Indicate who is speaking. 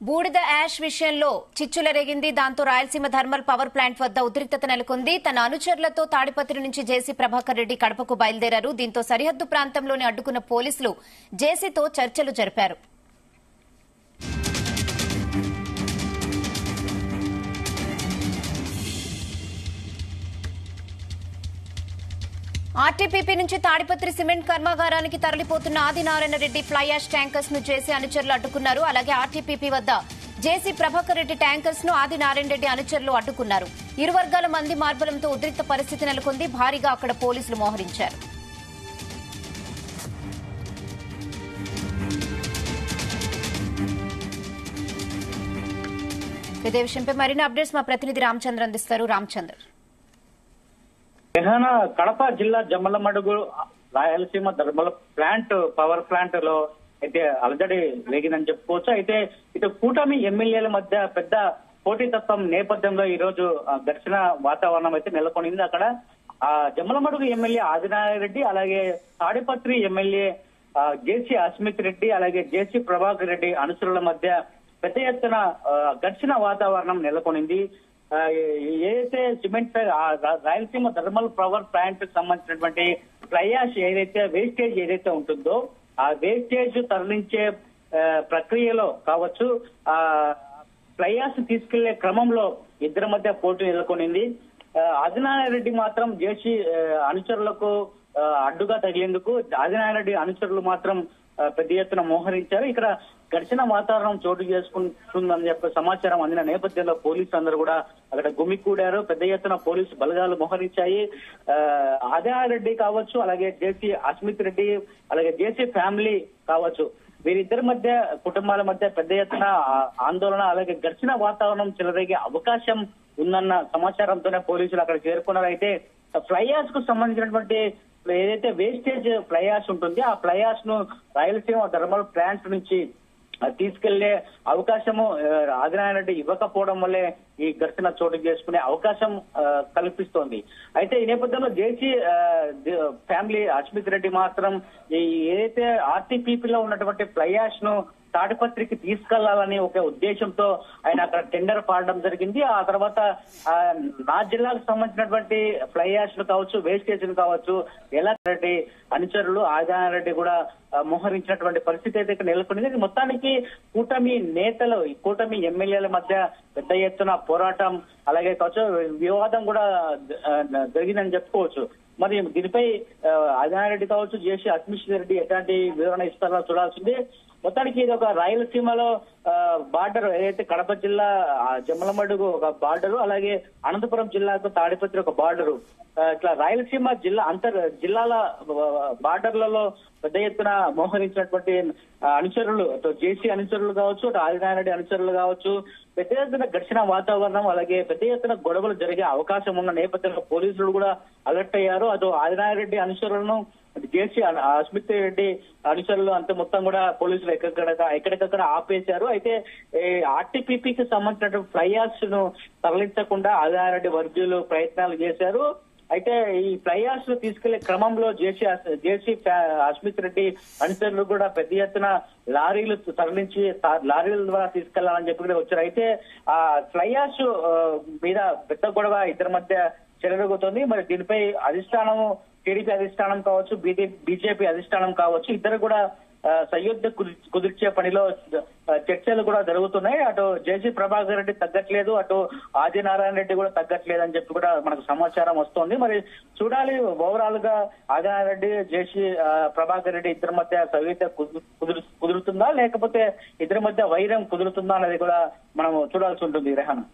Speaker 1: బూడిద యాష్ విషయంలో చిచ్చుల రేగింది. దాంతో రాయలసీమ థర్మల్ పవర్ ప్లాంట్ వద్ద ఉద్రిక్తత నెలకొంది. తన అనుచరులతో తాడిపత్రి నుంచి జేసీ ప్రభాకర్ రెడ్డి కడపకు బయలుదేరారు. దీంతో సరిహద్దు ప్రాంతంలోని అడ్డుకున్న పోలీసులు జేసీతో చర్చలు జరిపారు. ఆర్టీపీపీ నుంచి తాడిపత్రి సిమెంట్ కర్మాగారానికి తరలిపోతున్న Adinarayana Reddy fly ash tankers ను జేసీ అనుచరులు అడ్డుకున్నారు. అలాగే ఆర్టీపీపీ వద్ద జేసీ ప్రభాకర్ రెడ్డి ట్యాంకర్స్ ను ఆదినారాయణ రెడ్డి అనుచరులు అడ్డుకున్నారు. ఇరు వర్గాల మంది మార్బలంతో ఉద్రిక్త పరిస్థితి నెలకొంది. భారీగా అక్కడ పోలీసులు మోహరించారు. ఇదే విషయంపై మరిన్ని అప్డేట్స్ మా ప్రతినిధి రామచంద్ర అందిస్తారు. రామచంద్ర,
Speaker 2: కడప జిల్లా Jammalamadugu Rayalaseema thermal plant power plant లో అయితే అలజడి రేగిందని చెప్పుకోవచ్చు. అయితే ఇటు కూటమి ఎమ్మెల్యేల మధ్య పెద్ద పోటీతత్వం నేపథ్యంలో ఈ రోజు ఘర్షణ వాతావరణం అయితే నెలకొనింది. అక్కడ జమ్మలమడుగు ఎమ్మెల్యే ఆదినారాయణ రెడ్డి, అలాగే తాడిపత్రి ఎమ్మెల్యే జేసీ అస్మిత్ రెడ్డి, అలాగే జేసీ ప్రభాకర్ రెడ్డి అనుచరుల మధ్య పెద్ద ఎత్తున ఘర్షణ వాతావరణం నెలకొనింది. ఏదైతే cement Rayalaseema thermal power plant కు సంబంధించినటువంటి ఫ్లై యాష్ ఏదైతే వేస్టేజ్ ఏదైతే ఉంటుందో ఆ వేస్టేజ్ తరలించే ప్రక్రియలో కావచ్చు, ఫ్లై యాష్ తీసుకెళ్లే క్రమంలో ఇద్దరి మధ్య పోటీ నెలకొనింది. ఆదినారాయణ రెడ్డి మాత్రం జేసీ అనుచరులకు అడ్డుగా తగిలేందుకు ఆదినారాయణ రెడ్డి అనుచరులు మాత్రం పెద్ద ఎత్తున మోహరించారు. ఇక్కడ ఘర్షణ వాతావరణం చోటు చేసుకుంటుందని చెప్పే సమాచారం అందిన నేపథ్యంలో పోలీసులు అందరూ కూడా అక్కడ గుమికూడారు. పెద్ద ఎత్తున పోలీసు బలగాలు మోహరించాయి. ఆదినారాయణ రెడ్డి కావచ్చు, అలాగే జేసీ అస్మిత్ రెడ్డి, అలాగే జేసీ ఫ్యామిలీ కావచ్చు, వీరిద్దరి మధ్య కుటుంబాల మధ్య పెద్ద ఎత్తున ఆందోళన, అలాగే ఘర్షణ వాతావరణం చెలరేగే అవకాశం ఉందన్న సమాచారంతోనే పోలీసులు అక్కడ చేరుకున్నారు. అయితే ఫ్లై యాష్ కు సంబంధించినటువంటి ఏదైతే వేస్టేజ్ ఫ్లై యాష్ ఉంటుంది ఆ ఫ్లై యాష్ ను రాయలసీమ థర్మల్ ప్లాంట్ నుంచి తీసుకెళ్లే అవకాశము ఆదినారాయణ రెడ్డి ఇవ్వకపోవడం వల్లే ఈ ఘర్షణ చోటు చేసుకునే అవకాశం కల్పిస్తోంది. అయితే ఈ నేపథ్యంలో జేసీ ఫ్యామిలీ అస్మిత్ రెడ్డి మాత్రం ఏదైతే ఆర్టీపీపీలో ఉన్నటువంటి ఫ్లై యాష్ ను తాడిపత్రికి తీసుకెళ్లాలని ఒక ఉద్దేశంతో ఆయన అక్కడ టెండర్ పాడడం జరిగింది. ఆ తర్వాత నా జిల్లాకు సంబంధించినటువంటి ఫ్లై యాష్ లు కావచ్చు, వేస్టేజ్ లు కావచ్చు, ఎలా రెడ్డి అనుచరులు ఆదినారాయణ రెడ్డి కూడా మోహరించినటువంటి పరిస్థితి అయితే ఇక్కడ నెలకొంది. మొత్తానికి కూటమి నేతలు, కూటమి ఎమ్మెల్యేల మధ్య పెద్ద ఎత్తున పోరాటం, అలాగే కావచ్చు వివాదం కూడా జరిగిందని చెప్పుకోవచ్చు. మరి దీనిపై ఆదినారాయణ రెడ్డి కావచ్చు, జేసీ అస్మిత్ రెడ్డి ఎట్లాంటి వివరణ ఇస్తారో చూడాల్సింది. మొత్తానికి ఇది ఒక రాయలసీమలో బార్డర్, ఏదైతే కడప జిల్లా జమ్మలమడుగు ఒక బార్డరు, అలాగే అనంతపురం జిల్లాకు తాడిపత్రి ఒక బార్డరు, ఇట్లా రాయలసీమ జిల్లా జిల్లాల బార్డర్లలో పెద్ద ఎత్తున మోహరించినటువంటి అనుచరులు, జేసీ అనుచరులు కావచ్చు, ఆదినారాయణ రెడ్డి అనుచరులు కావచ్చు, పెద్ద ఎత్తున ఘర్షణ వాతావరణం, అలాగే పెద్ద ఎత్తున గొడవలు జరిగే అవకాశం ఉన్న నేపథ్యంలో పోలీసులు కూడా అలర్ట్ అయ్యారు. అటు ఆదినారాయణ రెడ్డి అనుచరులను, జేసీ అస్మిత్ రెడ్డి అనుచరులు అంతా మొత్తం కూడా పోలీసులు ఎక్కడికక్కడ ఆపేశారు. అయితే ఆర్టీపీపీకి సంబంధించిన ఫ్లై యాష్ ను తరలించకుండా ఆదినారాయణ రెడ్డి వర్గీయులు ప్రయత్నాలు చేశారు. అయితే ఈ ఫ్లై యాష్ ను తీసుకెళ్లే క్రమంలో జేసీ అస్మిత్ రెడ్డి అనుచరులు కూడా పెద్ద ఎత్తున లారీలు తరలించి లారీల ద్వారా తీసుకెళ్లాలని చెప్పి కూడా వచ్చారు. అయితే ఆ ఫ్లై యాష్ మీద పెద్ద గొడవ ఇద్దరి మధ్య చెలరేగుతోంది. మరి దీనిపై అధిష్టానము, టీడీపీ అధిష్టానం కావచ్చు, బీజేపీ అధిష్టానం కావచ్చు, ఇద్దరు కూడా సయోధ్య కుదిర్చే పనిలో చర్చలు కూడా జరుగుతున్నాయి. అటు జేసీ ప్రభాకర్ రెడ్డి తగ్గట్లేదు, అటు ఆదినారాయణ రెడ్డి కూడా తగ్గట్లేదు అని చెప్పి కూడా మనకు సమాచారం వస్తోంది. మరి చూడాలి ఓవరాల్ గా ఆదినారాయణ రెడ్డి, జేసీ ప్రభాకర్ రెడ్డి ఇద్దరి మధ్య సయోధ్య కుదురుతుందా, లేకపోతే ఇద్దరి మధ్య వైరం కుదురుతుందా అనేది కూడా మనం చూడాల్సి ఉంటుంది. రెహానా.